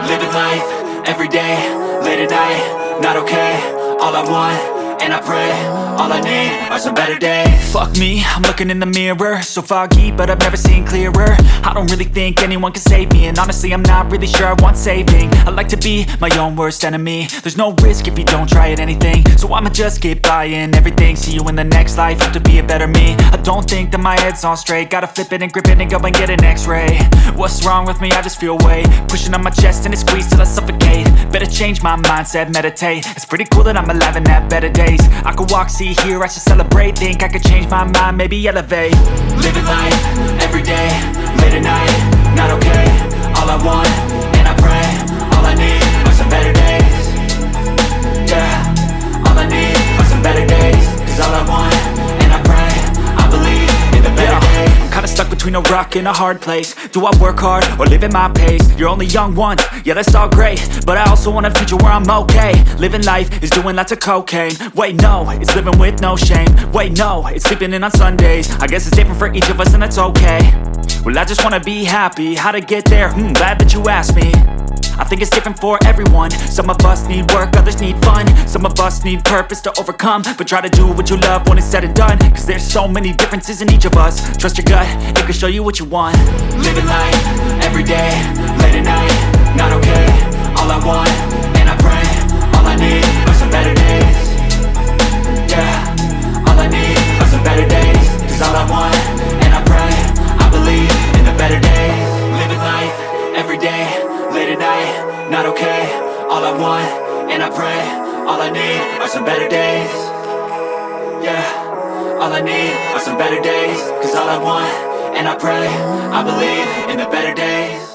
Living life, everyday, late at night, not okay. All I want, and I pray, all I need are some better days. Fuck me, I'm looking in the mirror, so foggy, but I've never seen clearer. I don't really think anyone can save me, and honestly I'm not really sure I want saving. I like to be my own worst enemy. There's no risk if you don't try at anything, so I'ma just keep buying everything. See you in the next life, have to be a better me. I don't think that my head's on straight, gotta flip it and grip it and go and get an x-ray. What's wrong with me? I just feel weight pushing on my chest and it squeezes till I suffocate. Better change my mindset, meditate. It's pretty cool that I'm alive and have better days. I could walk, see, hear, I should celebrate. Think I could change my mind, maybe elevate. Living life, everyday, late at night, not okay. All I want, and I pray, all I need are some better days. Yeah, all I need are some better days. Cause all I want, and I pray, I believe in the better days. I'm kinda stuck between a rock and a hard place. Do I work hard or live at my pace? You're only young once, yeah that's all great, but I also want a future where I'm okay. Living life is doing lots of cocaine. Wait no, it's living with no shame. Wait no, it's sleeping in on Sundays. I guess it's different for each of us and that's okay. Well I just wanna be happy, how to get there? Glad that you asked me. I think it's different for everyone. Some of us need work, others need fun. Some of us need purpose to overcome. But try to do what you love when it's said and done. Cause there's so many differences in each of us. Trust your gut, it can show you what you want. Living life, everyday, late at night, not okay. All I want, and I pray, all I need are some better days. Yeah, all I need are some better days. Cause all I want, and I pray, I believe in the better days. Living life, everyday, late at night, not okay. All I want, and I pray, all I need are some better days. Yeah, all I need are some better days. Cause all I want, and I pray, I believe in the better days.